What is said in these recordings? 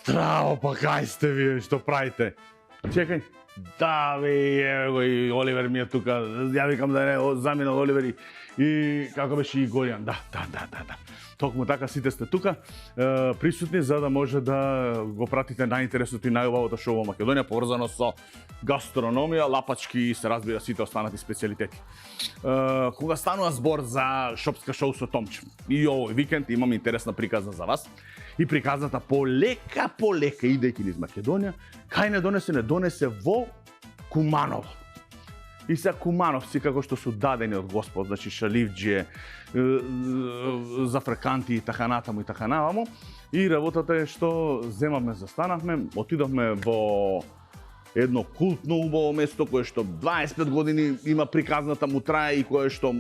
Здраво, па кај сте вие, што правите? Чекај. Да, бе, еве го и Оливер ми е тука. Ја викам да не заминал Оливер и како беше и Горијан. Да. Токму така сите сте тука, присутни за да може да го пратите најинтересното и најубавото шоу во Македонија, поврзано со гастрономија, лапачки и се разбира сите останати специјалитети. Кога станува збор за шопска шоу со Томче, и овој викенд имам интересна приказна за вас. И приказната полека идејќи низ Македонија, кај не донесе во Куманово. И се кумановци како што су дадени од Господ, значи шаливџие, зафрканти и така натаму. И работата е што земавме, застанавме, отидовме во едно култно убаво место кое што 25 години има приказната му трае и кое што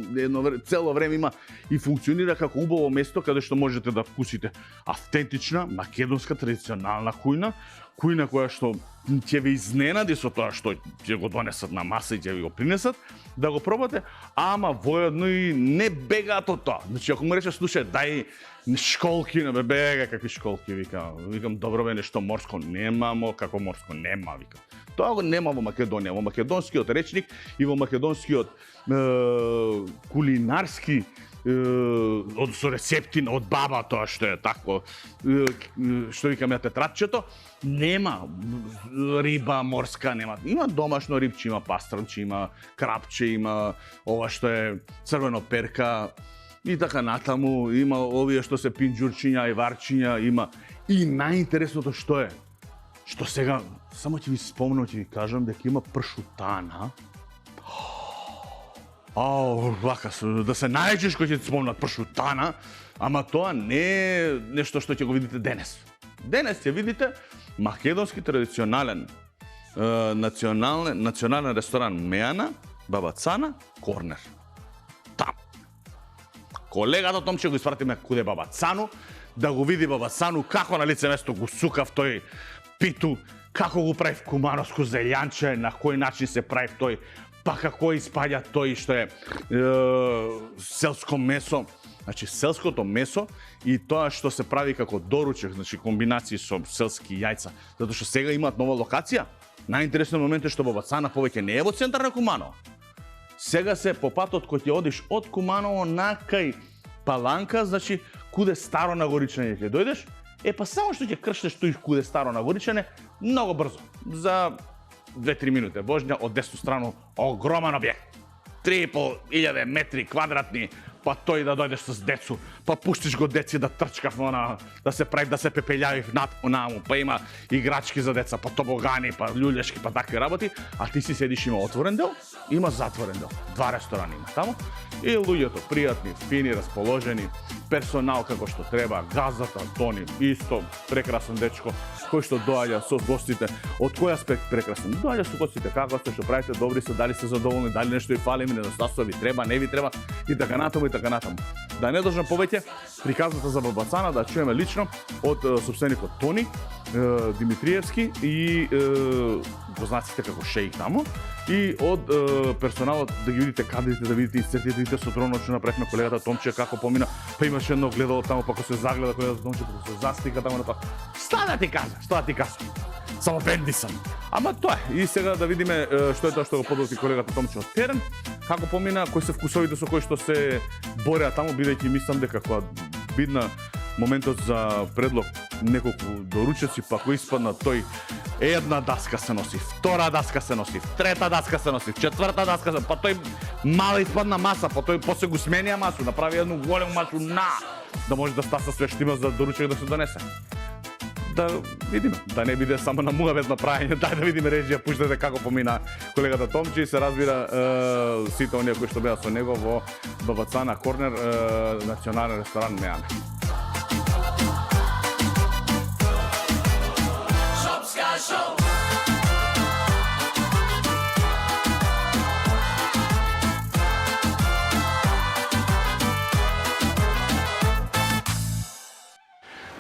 цело време има и функционира како убаво место каде што можете да вкусите автентична македонска традиционална кујна која што ќе ви изненади со тоа што ќе го донесат на маса и ќе ви го принесат, да го пробате, ама воедно и не бегаат од тоа. Значи, ако му рече, слушај, дај школки, не бега, какви школки, викам, добро бе, нешто морско немамо, како морско нема, викам. Тоа го нема во Македонија, во македонскиот речник и во македонскиот кулинарски со рецепти од баба, тоа што е тако, што викаме тетрадчето, нема риба морска, нема. Има домашно рибче, има пастранче, има крапче, има ова што е црвено перка и така натаму, има овие што се пинџурчиња и варчиња, има. И најинтересното што е, што сега, само ќе ви спомнам, ќе ви кажам дека има пршутана. Вака, да се најчеш кој ќе ти спомнат пршутана, ама тоа не е нешто што ќе го видите денес. Денес ќе видите македонски традиционален национален ресторан Меана, Баба Цана, Корнер. Там. Колегата Томче го испратиме куде Баба Цану, да го види Баба Цану како на лице место го сукав тој питу, како го правив кумановско зелјанче, на кој начин се правив тој, па како испаѓа тој што е селско месо. Значи, селското месо и тоа што се прави како доручек, значи комбинации со селски јајца. Затоа што сега имаат нова локација. Најинтересниот момент е што Баба Цана повеќе не е во центар на Куманово. Сега се по патот кој ќе одиш од Куманово накај Паланка, значи куде Старо Нагоричање ќе дојдеш, па само што ќе кршнеш тој куде Старо Нагоричање многу брзо. За 2-3 минути возња од десну страну огромен објект. 3500 метри квадратни, па тој да дојдеш с децу, па пуштиш го деци да трчкав да се прави, да се пепелјавив наму, па има играчки за деца, па тобогани, па љулешки, па такви работи, а ти си седиш, има отворен дел, има затворен дел. 2 ресторани има таму и луѓето пријатни, фини, расположени, персонал како што треба, газата, Тони, исто прекрасен дечко, кој што доаѓа со гостите. Од кој аспект прекрасен? Доаѓа со гостите, како сте, што правите, добри се, дали сте задоволни, дали нешто ви фали, недостатоци ви треба, не ви треба и така натаму. Да не должам повеќе приказната за Баба Цана да чуеме лично од собственикот Тони Димитриевски и познатите како шеик таму и од персоналот, да ги видите кадрите, да видите инцидентите со дронот што направивме колегата Томче како помина, па имаше едно гледало таму, па кога се загледа колегата Томче, па се застика таму на тоа. Што да ти кажа? Само бенди сам. Ама тоа е. И сега да видиме што е тоа што го подготви колегата Томче од терен, како помина, кои се вкусовите со кои што се бореа таму, бидејќи мислам дека кога бидна моментот за предлог неколку доручеци, па кој испадна тој, една даска се носи, втора даска се носи, трета даска се носи, четврта даска се, па тој мала испадна маса, па тој после го сменија масу, направи едну голему масу да може да стаса све што има за доручек да се донесе. Да видиме, да не биде само на муавет на прајање, дај да видиме режија, пуштете како помина колегата Томче и се разбира сите оние кои што беа со него во Баба Цана Корнер, национален ресторан Меана.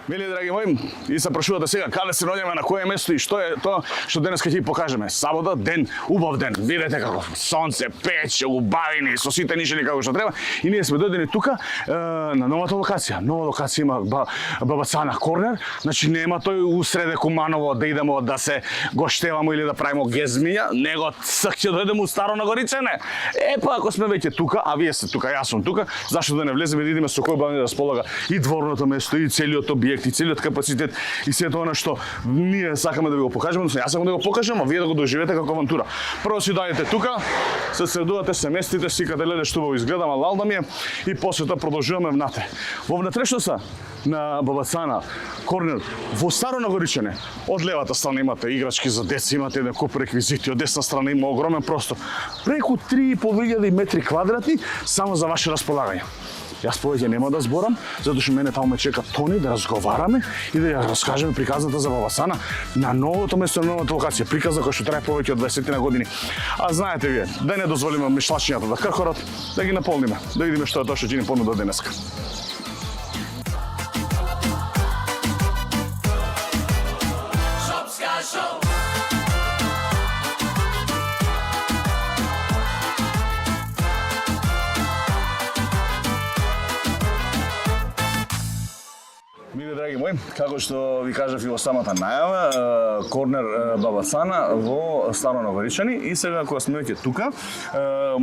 Мили драги мои, и се прашувате сега каде се наоѓаме, на кое место и што е тоа што денеска ќе ви покажеме. Сабота ден, убав ден. Видете како сонце пече, убавини, со сите нишени како што треба. И ние сме дојдени тука на новата локација. Нова локација има Бабацана корнер. Значи нема тој усреде Куманово да идемо да се гоштевамо или да правиме гезмија, него ќе дојдеме у Старо Нагоричане. Епа ако сме веќе тука, а вие сте тука, јас сум тука, зашто да не влеземе да идеме со кој бавни да располага и дворното место и целиот објект и целиот капацитет и сето она што ние сакаме да ви го покажеме, но јас сакам да го покажам, а вие да го доживеете како авантура. Прво си доаѓате тука, се средувате, се местите, сикате леле што убаво изгледам, а лалда ми е и после тоа продолжуваме внатре. Во внатрешноста на Бабацана корнер во Старо Нагоричане, од левата страна имате играчки за деца, имате еден куп реквизити, од десна страна има огромен простор. Преку 3.500 метри квадратни само за ваше располагање. Јас повеќе нема да зборам, затоа што мене таму ме чека Тони да разговараме и да ја раскажеме приказната за Бабацана на новото место, на новата локација. Приказна која што трае повеќе од 20 на години. А знаете вие, да не дозволиме мишлачињата да кркорат, да ги наполниме, да видиме што е тоа што ќе ни понуда денеска. Драги мои, како што ви кажав и во самата најава, корнер Бабацана во Старо Нагоричани и сега кога сме веќе тука,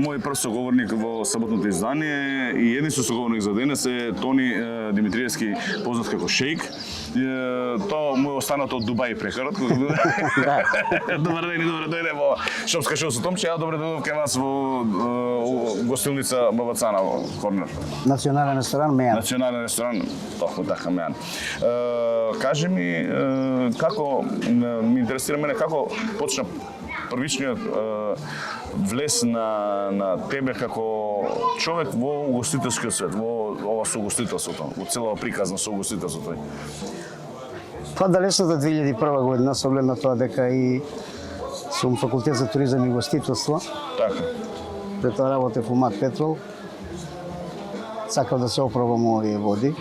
мој прв соговорник во саботното издание и единствен соговорник за денес е Тони Димитриевски, познат како Шејк. Тоа му е останато од Дубај прекарат. Добар ден и добре дојде во Шопска шоу со Томче, ја добре дојдов кај вас во гостилница Бабацана во корнер. Национален ресторан Мејан. Национален ресторан, токму така Мејан. Кажи ми како ми интересира мене како почна првичниот влез на тебе како човек во угостителскиот свет, во ова со угостителството, во целава приказна со угостителството. Тоа далечната 2001 година, со оглед на тоа дека и сум факултет за туризам и угостителство. Така. Пред тоа работев во Мак Петрол. Сакав да се опробам овие води.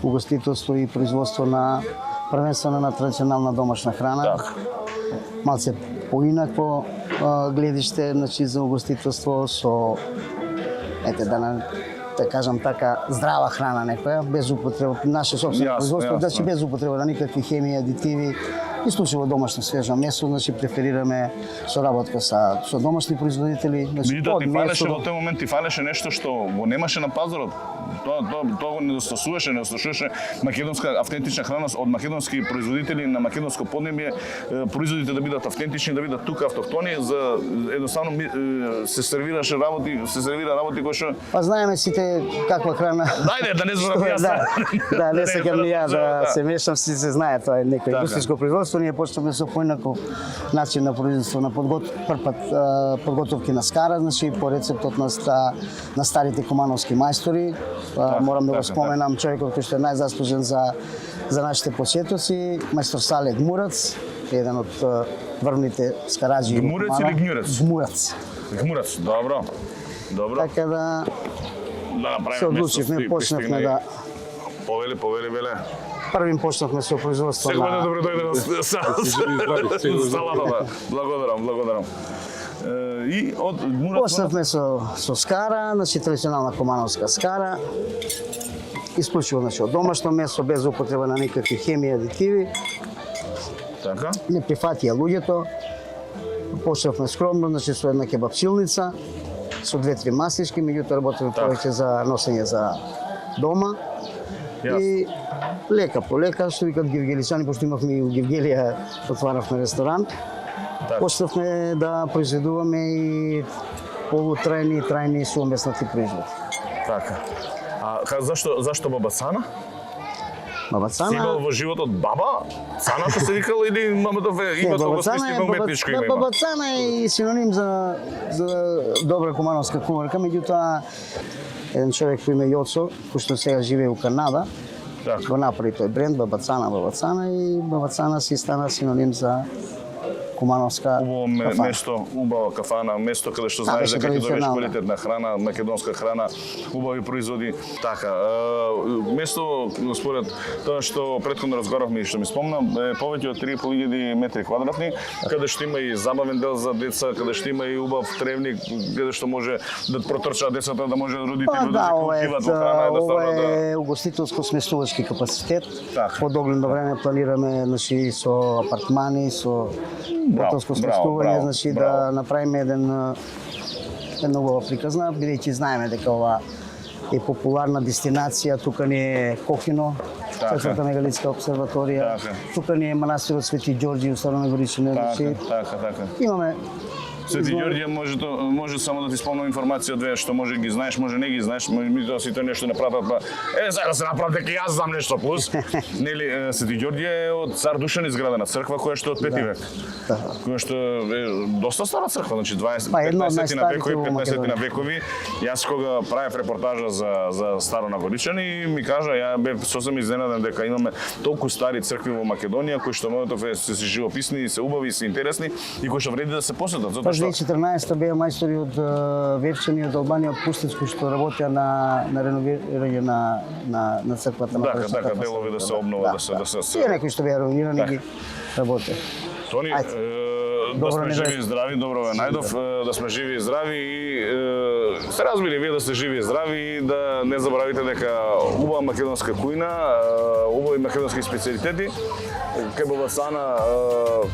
Угостителство и производство на првенствено на традиционална домашна храна. Так. Малце поинакво гледиште, значи за угостителство со да кажам така здрава храна некоја, без употреба, наше собствено производство, значи без употреба на никакви хемии, адитиви, исклучиво домашно свежо месо, значи преферираме соработка со домашни производители, значи од месо. Во тој момент ти фалеше нешто што го немаше на пазарот. Тоа го недостасуваше македонска автентична храна од македонски производители на македонско поднебје, производите да бидат автентични, да бидат тука автохтони, за едноставно се сервира работи кои што па знаеме сите каква храна. Дајде да не зборам јас. Да, не сакам ни ја да се мешам, си се знае тоа е некој индустријско производство, ние почнавме со поинаков начин на производство на подготовки на скара, значи по рецептот на старите кумановски мајстори. Морам да го споменам човекот кој што е најзаслужен за нашите посетоци, мајстор Сале Гмурац, еден од врвните скараџи. Гмурец или Гњурец? Гмурац. Гмурац, добро. Така да се одлучивме, почнавме да... Повели, веле. Првим почнавме со производство на... Сега добре дојде на салатата. Благодарам. И од Гмурац... Почнавме со скара, значи традиционална кумановска скара. Исклучиво, значи, од домашно месо, без употреба на никакви хемии, адитиви. Така. Не прифатија луѓето. Почнавме скромно, значи со една кебапчилница, со 2-3 маслички, меѓутоа работиме повеќе за носење за дома. И лека по лека, што викат гевгеличани, пошто имавме и у Гевгелија, отваравме ресторан. Почнавме да произведуваме и полутрајни и трајни суомеснати производи. Така. А зашто Бабацана? Бабацана... Си имал во животот баба? Цана што се викала или името го сместиме уметничко име? Бабацана е синоним за добра кумановска куварка, меѓутоа еден човек по име Јоцо, кој што сега живее у Канада, го направи тој бренд Бабацана и Бабацана си стана синоним за кумановска убаво место, убава кафана, место каде што знаеш дека ќе добиеш квалитетна храна, македонска храна, убави производи, така. Место според тоа што претходно разговаравме и што ми спомна, е повеќе од 3.500 метри квадратни, каде што има и забавен дел за деца, каде што има и убав тревник, каде што може да протрчаат децата, да може родителите да се култиват во храна, ова е угостителско сместувачки капацитет. По догледно време планираме со апартмани, со хотелско сместување, значи да направиме една убава приказна, бидејќи знаеме дека ова е популарна дестинација, тука ни е Кохино, Четврта мегалитска обсерваторија, тука ни е манастирот Свети Ѓорѓи у Старо Негоричине, значи имаме Свети Ѓорѓе може само да ти спомнам информација две што може ги знаеш, може не ги знаеш, ми тоа сите нешто направат, па сега да се направат дека јас знам нешто плюс. Нели Свети Ѓорѓе е од цар Душан изградена црква која што од 5 век. Која што е доста стара црква, значи 15 векови. Јас кога правев репортажа за Старо Нагоричани ми кажа, ја бев сосем изненаден дека имаме толку стари цркви во Македонија кои што можат да се живописни, се убави, се интересни и кои што вреди да се посетат. 2014 беа мајстори од Вевчани, од Албанија, од Пустецку, што работеа на реновирање на црквата. Така, делови да се обнова, да се... Тие некои што беа реновирани ги работеа. Тони, да сме живи и здрави, добро ве најдов, да сме живи и здрави и се разбили вие да сте живи и здрави и да не заборавите дека убава македонска кујна, убави македонски специјалитети, кебова сана,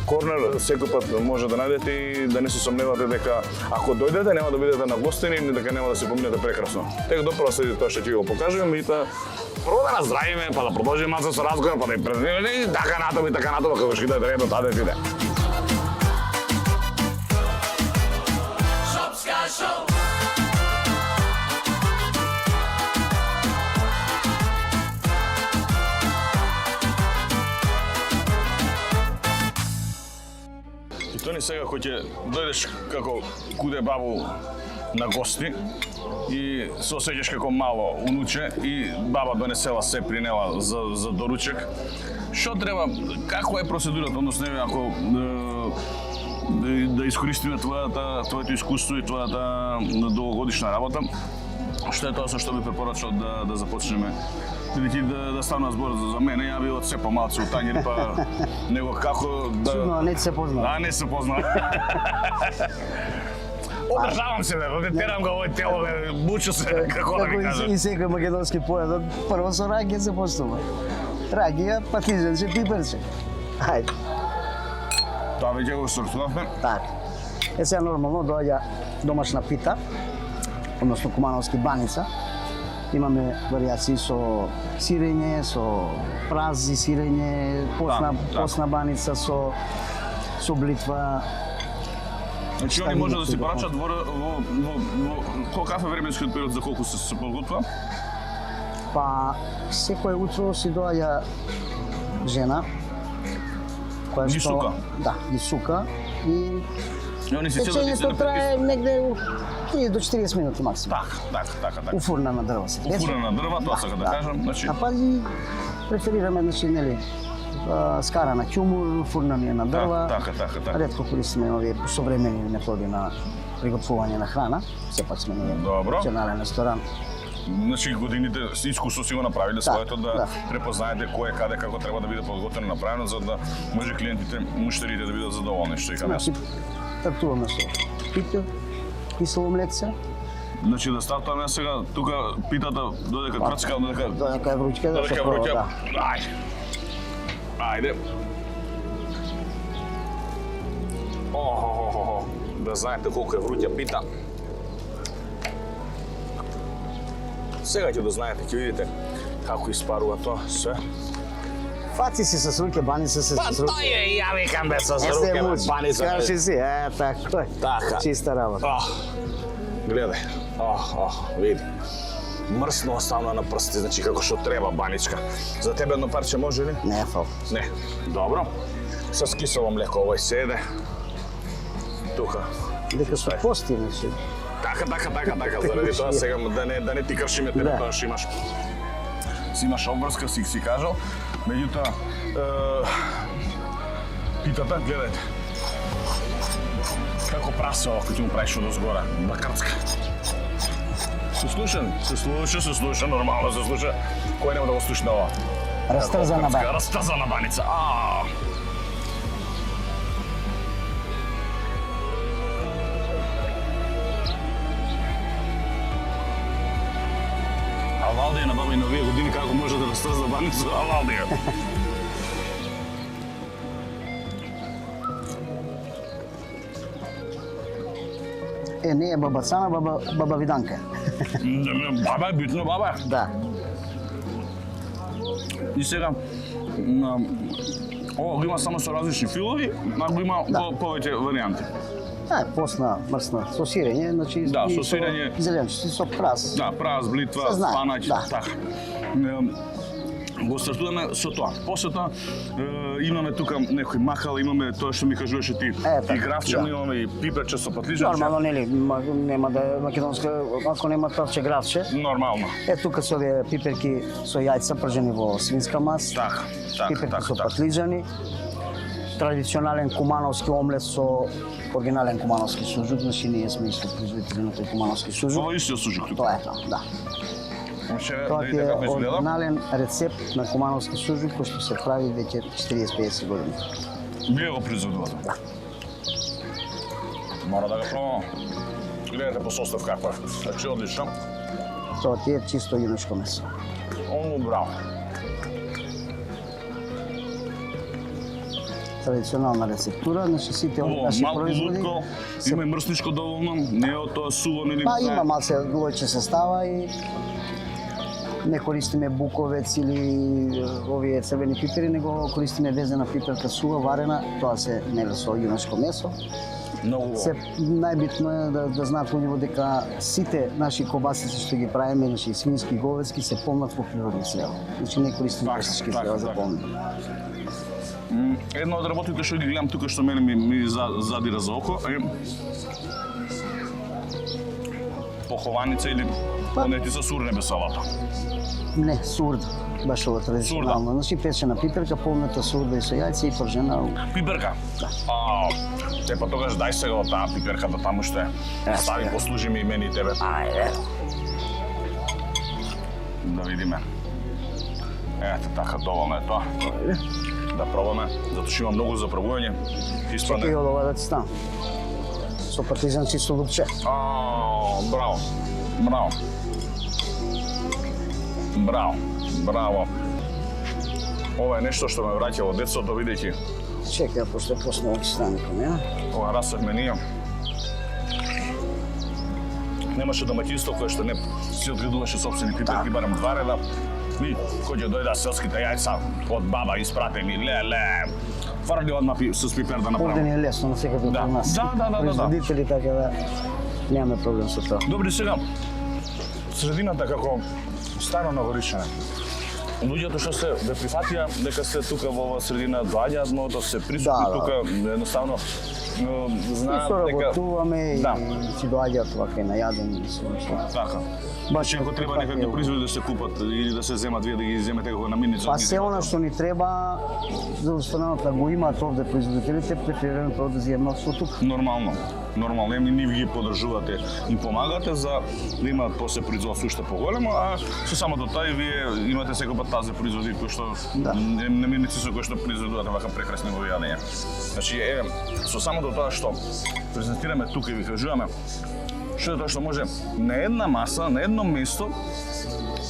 корнер, секој пат може да најдете и да не се сомневате дека ако дојдете нема да бидете на гостини и дека нема да се поминете прекрасно. Тек допро следи тоа што ќе го покажуваме и прво да наздравиме, па да продолжиме малку со разговор, па да и преземеме и така натаму, како што иде редно, таде иде. Тони, сега кој ќе дојдеш како куде бабу на гости и се осеќаш како мало унуче и баба донесела се при нела за доручек, што треба, каква е процедурата, односно ако да искористиме твоето искуство и твојата долгогодишна работа, што е тоа со што би препорачал да започнеме? Бидејќи да стана збор за мене, ја би од се помалку тањер, па него како да... Чудно, не се позна. Да, не се позна. Одржавам се, терам го овој тело, мучу се, како да ви кажам. И секој македонски поедок, прво со рагија се постува. Рагија, патиженче, пиперче. Хајде. Тоа веќе го сортувавме? Така. Сега нормално доаѓа домашна пита, односно кумановски баница. Имаме варијации со сирење, со прази сирење, посна баница со блитва. Значи они може да се порачат во каков временски период, за колку се подготвува? Па секое утро си доаѓа жена која што сука. Да, ги сука и печењето трае негде 30 до 40 минути максимум. Така. Уфурна на дрва се. Уфурна на дрва, тоа сака да кажам, значи. А пази преферираме, значи, нели, скара на ќумур, фурна ни е на дрва. Така. Ретко користиме овие современи методи на приготвување на храна. Сепак сме национален ресторан. Значи годините искусно си го направиле своето да препознаете кој каде како треба да биде подготвено направено за да може клиентите, муштерите да бидат задоволни, што и кажам. Стартуваме со пита, кисело млекце. Значи да стартуваме сега тука питата додека крцка, додека е вруќка, Ајде. Да знаете колку е вруќа пита. Сега ќе да знаете, ќе видите како испарува тоа све. Фаци си со руке, баница се со руке. Па тоа е, ја викам бе со руке, баница. Кажи си, така е. Така. Чиста работа. Гледај. Види. Мрсно оставна на прсти, значи како што треба баничка. За тебе едно парче може ли? Не, фал. Не. Добро. Со кисело млеко овој седе. Тука. Дека се пости, значи. Така, заради тоа сега да не ти кршиме тебе тоа што имаш. Си имаш обврска, си кажал. Меѓутоа, питата, гледајте. Како прасе ова кој ти му правиш од озгора, бакарцка. Се слуша, нормално се слуша. Кој нема да го слушне ова? Растрзана баница. Растрзана баница. Валдија на баба и на овие години како може да растрза баница, Валдија. Не е баба Цана, баба Виданка. Баба е битно, баба. Да. И сега, ова го има само со различни филови, а го има повеќе варијанти. Посна, мрсна, со сирење, значи Да, со сирење. Зеленчици со прас. Да, прас, блитва, спанаќ, така. Го стартуваме со тоа. После тоа имаме тука некој махал, имаме тоа што ми кажуваше ти, и гравче, имаме и пиперче со патлижанче. Нормално, нели, нема да е македонска, ако нема павче гравче. Нормално. Тука се овие пиперки со јајца пржени во свинска мас. Така. Пиперки со патлижани. Традиционален кумановски омлет со оригинален кумановски сужук, значи ние сме исто производители на тој кумановски сужук. Тоа е истиот сужук тука. Тоа е тоа, да. Тоа е оригинален рецепт на кумановски сужук кој што се прави веќе 40-50 години. Вие го производувате? Да. Мора да го пробам. Гледате по состав каква е. Значи одлично. Тоа ти е чисто јунешко месо. Браво. Традиционална рецептура, значи сите овие наши производи. Малку лутко, има и мрсничко доволно, не е од тоа суво нели? Има малце лојче се става и не користиме буковец или овие црвени пипери, него користиме везена пиперка сува, варена, тоа се нели со јунешко месо. Многу. Се најбитно е да знаат луѓето дека сите наши кобасици што ги правиме, значи свински и говедски, се помнат по природни срева. Значи не користиме пестички срева за помни. Една од работите што ги гледам тука што мене ми задира за око е похованица или понетица сурне без салата. Не, сурда. Баш ова традиционално. Значи печена пиперка, полната сурда и со јајце и пржена. Пиперка? Да. Па тогаш дај сега од таа пиперката таму што е. Стави, послужи ми и мене и тебе. Ајде. Да видиме. Ете така, доволно е тоа. Да пробаме, затоа што има многу за пробување. Чекај од ова да ти стан. Со партизанци со лупче. Браво. Браво. Ова е нешто што ме враќа во детството, видејќи. Чекај, пошто почна овие страни кон мене. Ова расахме ние. Немаше домаќинство кое што не си одгледуваше собствени пиперки, барем 2 реда. И кој ќе дојда селските јајца од баба испратени, леле. Фарли одма со пипер да направам. Овде ни е лесно на секаде од нас. Да. Производители, така да немаме проблем со тоа. Добри, сега, средината како старо нагоричане. Луѓето што се ве прифатија дека се тука во оваа средина доаѓаат, но да се присутни тука едноставно знаат дека работуваме и си доаѓаат вака и на јадење. Така. Баш ако треба некакви производи да се купат или да се земат, вие да ги земете како намирница. Па се она што ни треба, за останалото да го имаат овде производителите, преферираме прво да земат со тука. Нормално. Нив ги поддржувате, им помагате за да имаат после производство уште поголемо, а со самото тоа и вие имате секој пат тази производи кои што намирници со кои што произведувате вака прекрасни во јадење. Значи со самото тоа што презентираме тука и ви кажуваме што е тоа што може на една маса, на едно место,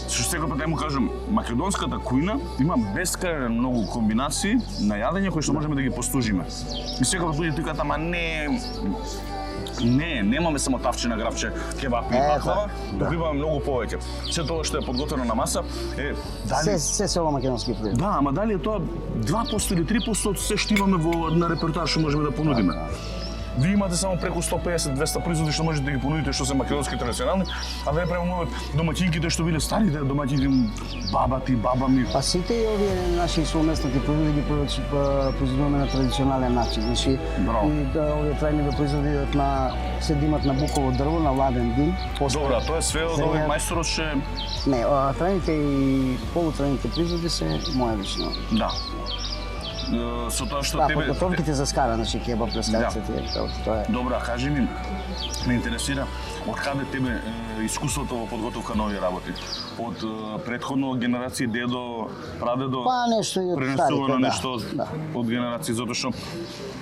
што секој пат му кажам, македонската кујна има бескрајно многу комбинации на јадење кои што можеме да ги послужиме. И секој пат луѓе кажат, ама немаме само тавчина, гравче, кебап и баклава, туку имаме многу повеќе. Се тоа што е подготвено на маса е дали се ова македонски производ. Да, ама дали е тоа 2% или 3% од се што имаме на репертоар што можеме да понудиме. Вие имате само преку 150-200 производи што можете да ги понудите што се македонски традиционални, а да не премногуват домаќинките што биле старите домаќини, баба ми. Па сите и овие наши совместни производи ги произведуваме на традиционален начин. Значи, овие трајни производи се димат на буково дрво, на ладен дим. Добро, а тоа е све од овој мајсторот ше... Не, трајните и полутрајните производи се моја лично. Да. со тоа што Да, тебе подготовките за скара, значи кебаб, плескавица, тоа е. Добра, кажи ми, ме интересира од каде тебе искуството во подготовка на овие работи? Од претходно генерации дедо, прадедо? Па нешто и од пренесувано старите, да. нешто од генерации, затоа што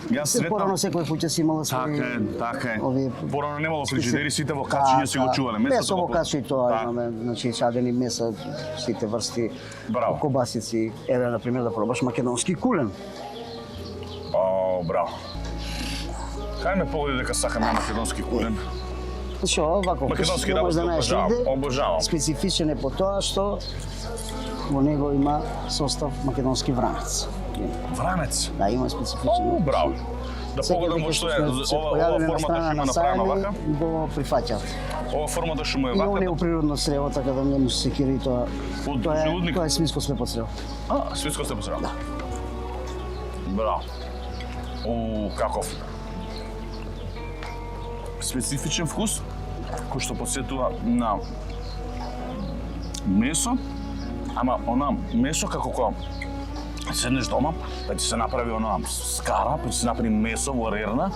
јас Порано сретнам. секој куќа си имала свој... Така е. овие- Порано немало фриџидери, сите во качиња си го чувале. Месо во по- качи и тоа Да. имаме, значи садени меса, сите врсти, Браво. кобасици, еве на пример да пробаш македонски кулен. О, браво. Кај ме погоди дека сакам ја македонски кулен. Значи овако Македонски не можеш да работи најдеш обожавам, нигде. обожавам. Специфичен е по тоа што во него има состав македонски вранец. Вранец. Да, има О, специфичен. браво. Да погодам во што е ова формата што има направена вака. Го прифаќаат. Ова формата што му е И он е вака. у природно срево, така да не му се секира и тоа. Од Тоа животник? е свинско слепо црево. Свитско сте посрам. Да. Браво. О, каков. Специфичен вкус, кој што подсетува на месо, ама она месо како кога седнеш дома, да ти се направи она скара, па ти се направи месо во рерна,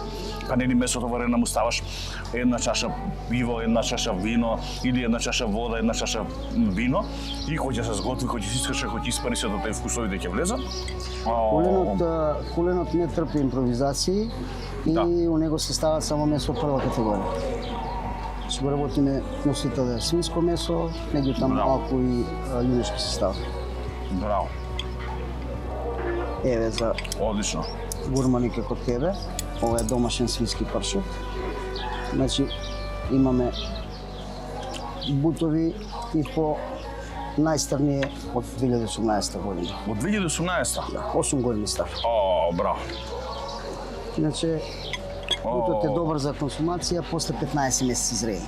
па нели месото во рерна му ставаш една чаша пиво, една чаша вино или една чаша вода, една чаша вино и кој ќе се сготви, кој ќе се искаше, кој ќе испари се до тој вкусовите ќе влезат. Куленот не трпи импровизации и Да. у него се стават само месо прва категорија. Се го работиме носител е свинско месо, меѓутоа Браво. малку и јунешки се става. Браво, Еве за одлично. гурмани како тебе, ова е домашен свински пршут. Значи имаме бутови и по најстарни е од 2018 година. Од 2018. 8 години стар. О, браво. Иначе бутот е добар за консумација после 15 месеци зрење.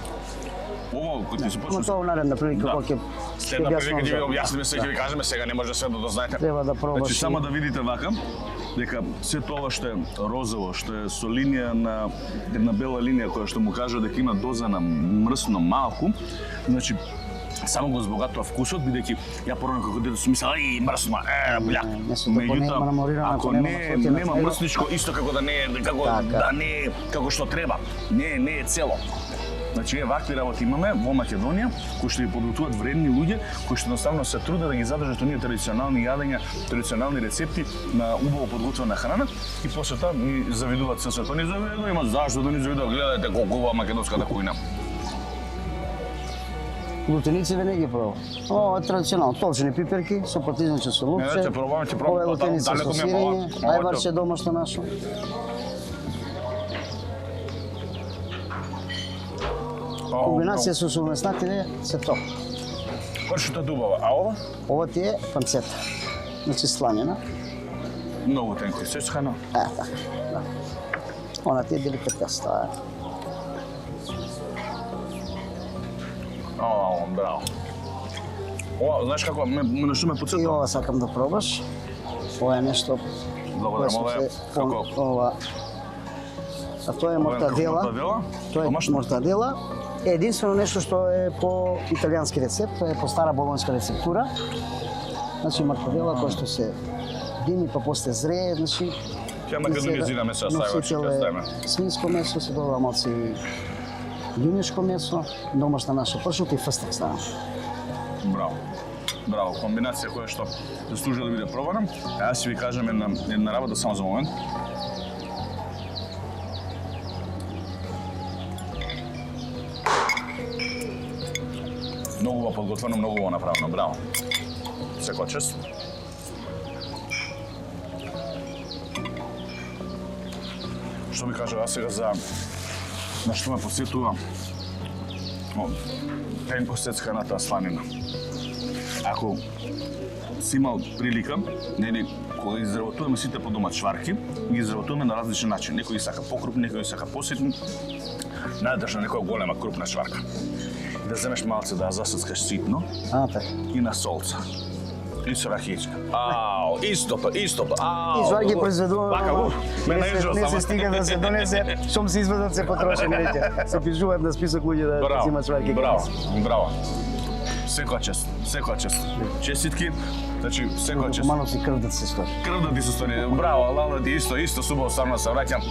Ова кој ти се Но почне. тоа наредна прилика Да. кога ќе Следна прилика ќе ви за- објасниме се, ќе ви кажеме сега, не може се да знаете. Треба да пробаш Значи и- само да видите вака дека се тоа што е розово, што е со линија на една бела линија која што му кажа дека има доза на мрсно малку, значи само го збогатува вкусот, бидејќи ја порано како дете сум мислел, ај мрсно, бљак. месото ако не е мраморирано, ако ако нема не маслотина нема цела. мрсничко, исто како да не е како Така. да не е како што треба. Не е цело. Значи, вакви работи имаме во Македонија, кои што ги подготвуваат вредни луѓе, кои што едноставно се трудат да ги задржат оние традиционални јадења, традиционални рецепти на убаво подготвена храна и после тоа ни завидуваат се тоа. Ни завидуваат, има зашто да ни завидуваат, гледајте колку убава македонската кујна. Лутеници не ги пробав. Ова е традиционално, толчени пиперки со партизанче со лупче. ќе пробаме, ќе пробаме, Ова е лутеница далеко со ми е ова. сирење, Ова е ајварче домашно нашо. Комбинација со сумеснативе се тоа. Пршута дубава, а ова? Ова ти е панцета. Значи сланена. Многу тенко, се храна. Така. Да. Она ти е деликатес, тоа е. О, браво. Ова, знаеш како, на што ме И подсетува? ова сакам да пробаш. Ова е нешто Благодарам, ова е како... ова. А тоа е мортадела. Мортадела? Тоа е Домашно? мортадела. Единствено нешто што е по италијански рецепт, тоа е по стара болонска рецептура. Значи мортадела која што се дими па после зрее, значи Ќе македонизираме се, ставаме, носител ќе е ставиме. свинско месо, се добава малци јунешко месо, домашна наша пршут и фстек стана. Браво. Браво, комбинација која што заслужува да биде пробана. А јас ќе ви кажам една работа само за момент. Многу подготвено, многу направено. Браво. Секоја чест. Што би кажа јас сега за на што ме посетува тенкостецканата сланина. Ако си имал прилика, нели, кога изработуваме сите по дома чварки, ги изработуваме на различен начин. Некој ги сака покрупни, некој ги сака поситни. Најдеш на некоја голема крупна чварка. И да земеш малце да ја засацкаш ситно Така. и на солца. И со ракијичка. Ау, истото. Ау. Извар ги произведуваме. Вака, ме најжал Не се стига да се донесе, шом се изведат се потрошени веќе. Се пишуваат на список луѓе да Браво, взимат сварки. браво. Секоја чест, секоја чест. Честитки, значи секоја чест. Мало си крв да се стори. Крв да ти се стори. Браво, Лала, ти исто субаво сам се враќам.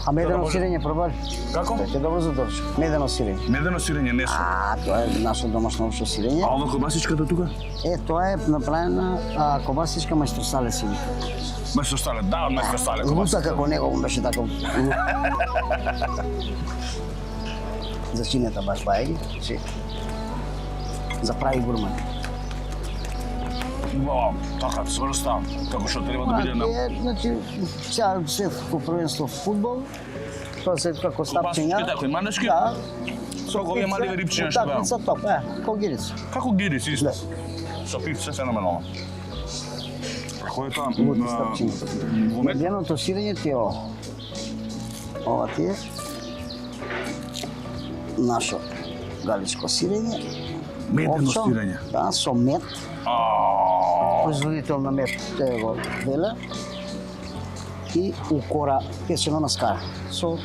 А медено сирење пробали? Како? Тоа е добро за дорч. Медено сирење. Медено сирење не сум. Тоа е наше домашно општо сирење. А ова кобасичката тука? Тоа е направена кобасичка мајстор Сале си вика. Мајстор Сале, да, мајстор Сале. Звуца како него беше така. За чинета баш бајги, си. За прави гурман. Така, сврста, како што треба да биде на... Значи, сега светско првенство фудбал, тоа се како стапчиња. Кобасички тако и манешки? Да. Со овие мали рибчиња што беа. Утакмица топ, како гирица. Како гирис, исто. Со пипце феноменално. Кој е тоа? Лути стапчиња. Меденото сирење ти е ова. Ова ти е нашо галичко сирење. Медено сирење. Да, со мед. Производител на мед е го Веле и укора печено на скара со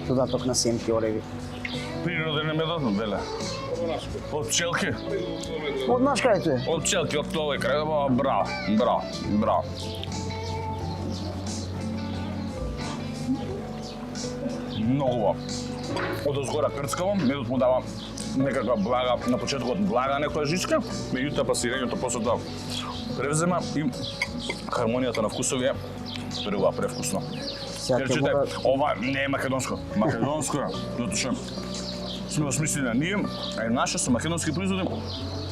додаток на семки ореви. Природен е медот, Веле. Од пчелки? Од наш крај тој. Од пчелки, од овој крај, браво, браво, браво. Многу убаво. Од озгора перцкаво, медот му дава некаква блага, на почетокот блага некоја жичка, меѓутоа па сирењето после тоа превзема и хармонијата на вкусови е превкусно. Кажете, ова не е македонско. Македонско е, затоа што сме го смислили ние, а и наше со македонски производи,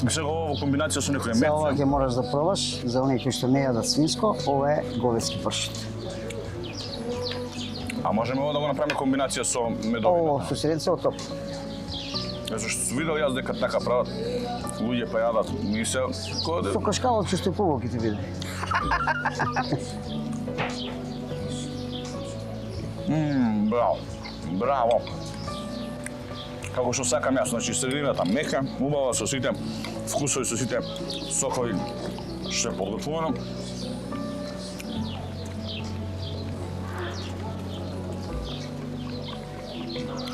и сега ова во комбинација со некој мед. Сега ова ќе мораш да пробаш, за оние кои што не јадат свинско, ова е говедски пршут. А можеме ова да го направиме комбинација со медовина? Ова со сиренце од топ. Зашто сум видел јас дека така прават луѓе па јадат и се Со кашкавот што е побо ќе ти биде. Браво. Браво. Како што сакам јас, значи средината мека, убава со сите вкусови, со сите сокови што е подготвувано.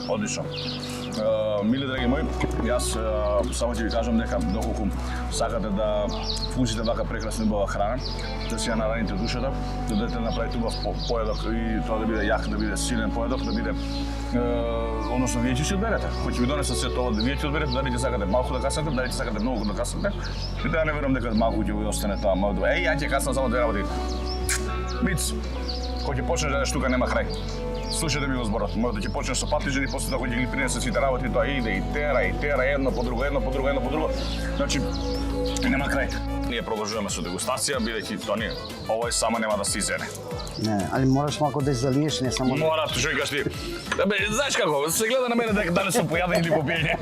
Одлично. Мили драги мои, јас само ќе ви кажам дека доколку сакате да вкусите вака прекрасна убава храна, да си ја нараните душата, да дадете да направите убав поедок и тоа да биде јак, да биде силен поедок, да биде односно вие ќе одберете. Кој ќе ви донесе се тоа, вие ќе одберете дали ќе сакате малку да каснете, дали ќе сакате многу да каснете. И да не верувам дека малку ќе ви остане тоа, малку. Ја ќе каснам само 2 работи. Миц, кој ќе почнеш да јадеш тука нема крај. Слушате ми го зборот, може да ќе почнеш со патиџани, после тоа кога ќе ги принесе сите работи, тоа иде и тера, едно по друго. Значи, нема крај. Ние продолжуваме со дегустација, бидејќи тоа не, овој само нема да се изеде. Не, али мораш малку да залиеш, не само... Мора, што викаш ти. Знаеш како, се гледа на мене дека дали сум појаден или попиење.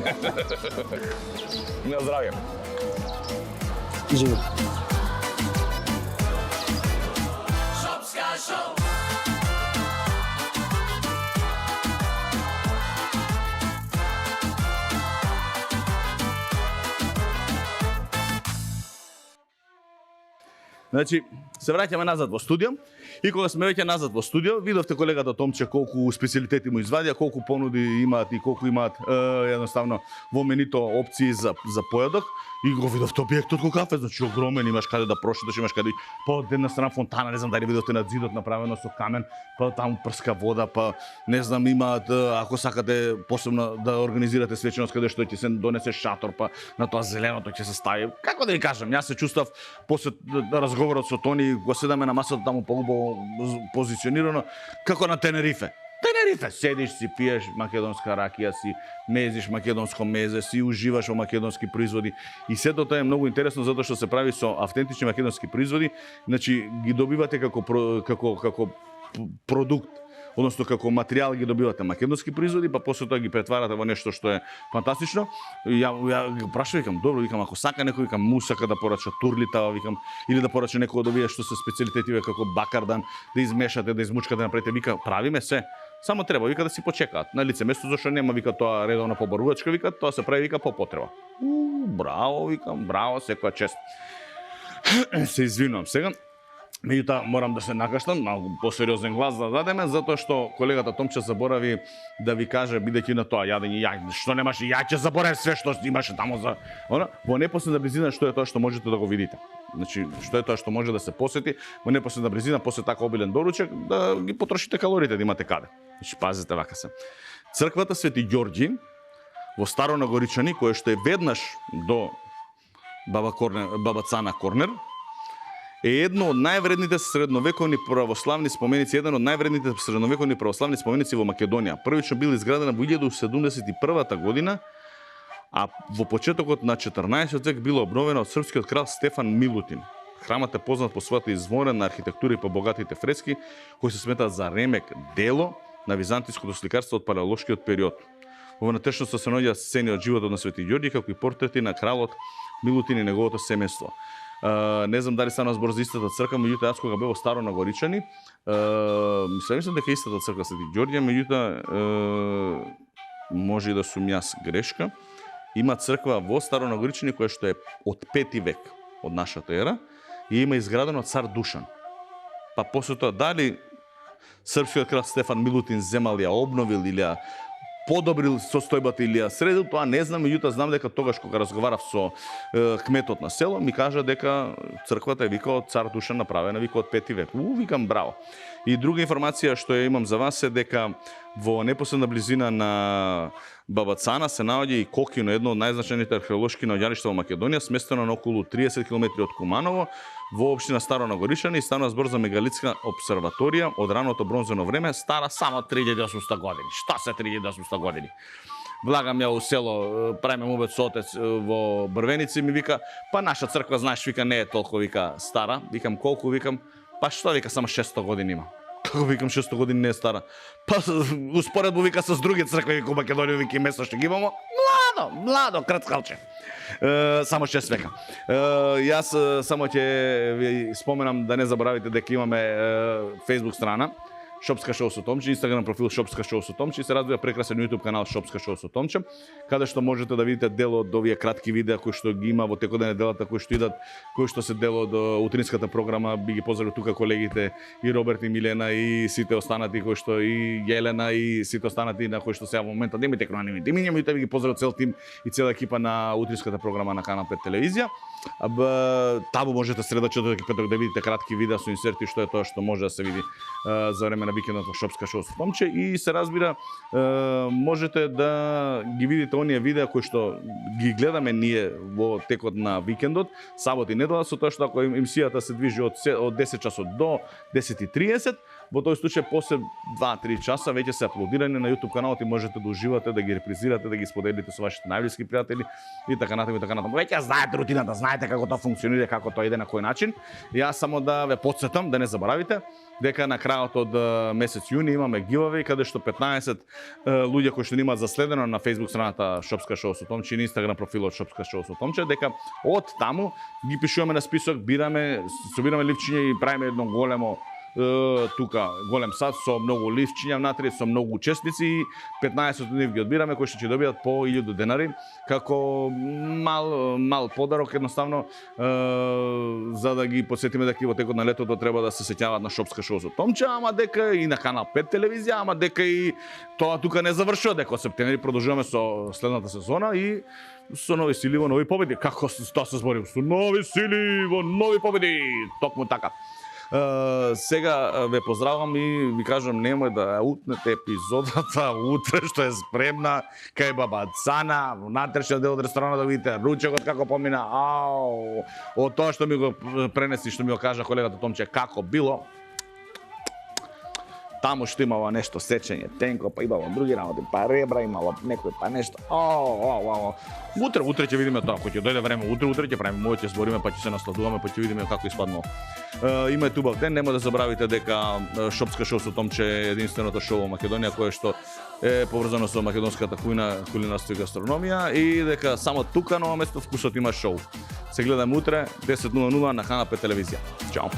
На здравје. Живи. Значи, се враќаме назад во студио и кога сме веќе назад во студио, видовте колегата Томче колку специјалитети му извадија, колку понуди имаат и колку имаат едноставно во менито опции за појадок. И го видовте објектот кој кафе, значи огромен, имаш каде да прошеташ, имаш каде па од една страна фонтана, не знам дали видовте над зидот направено со камен, па таму прска вода, па не знам имаат ако сакате посебно да организирате свеченост каде што ќе се донесе шатор, па на тоа зеленото ќе се стави. Како да ви кажам, јас се чувствав после разговорот со Тони, го седаме на масата таму поубаво позиционирано како на Тенерифе. Тенерифе, седиш си, пиеш македонска ракија си, мезиш македонско мезе, си уживаш во македонски производи и сето тоа е многу интересно затоа што се прави со автентични македонски производи, значи ги добивате како продукт, односно како материјал ги добивате македонски производи, па после тоа ги претварате во нешто што е фантастично. Ја го прашав, викам, добро, викам, ако сака некој, викам, му сака да порача турлитава, викам, или да порача некој да вие што се специјалитетиве како бакардан, да измешате, да измучкате, направите, вика, правиме се. Само треба, вика, да си почекаат на лице место, зашто нема, вика, тоа редовна побарувачка, вика, тоа се прави, вика, по потреба. Браво, викам, браво, секоја чест. Се извинувам сега. Меѓутоа морам да се накаштам, малку посериозен глас да дадеме, затоа што колегата Томче заборави да ви каже, бидејќи на тоа јадење, што немаше, ја ќе заборавам све што имаше таму за она, во непосредна близина што е тоа што можете да го видите. Значи, што е тоа што може да се посети, во непосредна близина после така обилен доручек, да ги потрошите калориите да имате каде. Значи, пазите вака се. Црквата Свети Ѓорѓи во Старо Нагоричани, кое што е веднаш до Баба Цана Корнер, е едно од највредните средновековни православни споменици, еден од највредните средновековни православни споменици во Македонија. Првично бил изградена во 1071 година, а во почетокот на 14 век била обновена од српскиот крал Стефан Милутин. Храмот е познат по својата изворена архитектура и по богатите фрески, кои се сметаат за ремек дело на византиското сликарство од палеолошкиот период. Во внатрешноста се наоѓаат сцени од животот на Свети Ѓорѓи, како и портрети на кралот Милутин и неговото семејство. Не знам дали станува збор за истата црква, меѓутоа јас кога бев во Старо Нагоричани, мислам дека истата црква Свети Ѓорѓи, меѓутоа може и да сум јас грешка. Има црква во Старо Нагоричани која што е од 5 век од нашата ера и има изградено од цар Душан. Па после тоа дали српскиот крал Стефан Милутин земал ја обновил или ја подобрил состојбата или ја средил, тоа не знам, меѓутоа знам дека тогаш кога разговарав со кметот на село, ми кажа дека црквата е вика од цар Душан направена вика од 5 век. Викам браво. И друга информација што ја имам за вас е дека во непосредна близина на Баба Цана се наоѓа и Кокино, едно од најзначајните археолошки наоѓалишта во Македонија, сместено на околу 30 км од Куманово, во општина Старо Нагоричани, и станува збор за мегалитска обсерваторија од раното бронзено време, стара само 3800 години. Што се 3800 години? Влагам ја у село, правиме мубет со отец во Брвеници, ми вика, па наша црква, знаеш, вика, не е толку, вика, стара. Викам, колку, викам, па што, вика, само 600 години има. Како, викам, 600 години не е стара. Па, успоредбо, вика, со други цркви, вика, у Македонија, вика, и место што ги имамо, младо, крцкалче. Само 6 века. Јас само ќе ви споменам да не заборавите дека имаме Facebook страна Шопска шоу со Томче, Инстаграм профил Шопска шоу со Томче и се развива прекрасен YouTube канал Шопска шоу со Томче, каде што можете да видите дел од овие кратки видеа кои што ги има во текот на неделата, кои што идат, кои што се дел од утринската програма. Би ги поздравил тука колегите и Роберт и Милена и сите останати кои што и Јелена и сите останати на кои што сега во моментот немате екранивите имиња, и ви ги поздравил цел тим и цела екипа на утринската програма на Канал 5 телевизија. Таму можете среда, четвртак и петок да видите кратки видеа со инсерти што е тоа што може да се види за време на викендот во Шопска шоу со Томче, и се разбира можете да ги видите оние видеа кои што ги гледаме ние во текот на викендот, сабота и недела, со тоа што ако емисијата се движи од 10 часот до 10:30, во тој случај после 2-3 часа веќе се аплодирани на YouTube каналот и можете да уживате, да ги репризирате, да ги споделите со вашите најблиски пријатели и така натаму и така натаму. Веќе знаете рутината, знаете како тоа функционира, како тоа иде, на кој начин. Јас само да ве потсетам, да не заборавите дека на крајот од месец јуни имаме giveaway каде што 15 луѓе кои што имаат заследено на Facebook страната Шопска шоу со Томче и на Инстаграм профилот Шопска шоу со Томче, дека од таму ги пишуваме на список, собираме ливчиња и правиме едно големо тука голем сад со многу ливчиња внатре, со многу учесници, и 15 од нив ги одбираме кои што ќе добијат по 1000 денари како мал подарок, едноставно за да ги подсетиме дека во текот на летото треба да се сеќаваат на Шопска шоу со Томче, ама дека и на Канал 5 телевизија, ама дека и тоа тука не завршува, дека од септември продолжуваме со следната сезона и со нови сили во нови победи. Како тоа се збори? Со нови сили во нови победи. Токму така. Сега ве поздравам и ви кажам, немој да утнете епизодата утре што е спремна кај Баба Цана, во натрешниот дел од ресторанот да видите ручекот како помина. Од тоа што ми го пренеси, што ми го кажа колегата Томче, како било. Таму што имало нешто сечење, тенко, па имало други работи, па ребра имало некој, па нешто. Утре ќе видиме тоа, кој ќе дојде време, утре ќе правиме, може ќе збориме, па ќе се насладуваме, па ќе видиме како испаднало. Имајте убав ден, нема да забравите дека Шопска шоу со Томче е единственото шоу во Македонија кое што е поврзано со македонската кујна, кулинарство и гастрономија, и дека само тука на ова место вкусот има шоу. Се гледаме утре 10:00 на Канал 5 телевизија. Чао.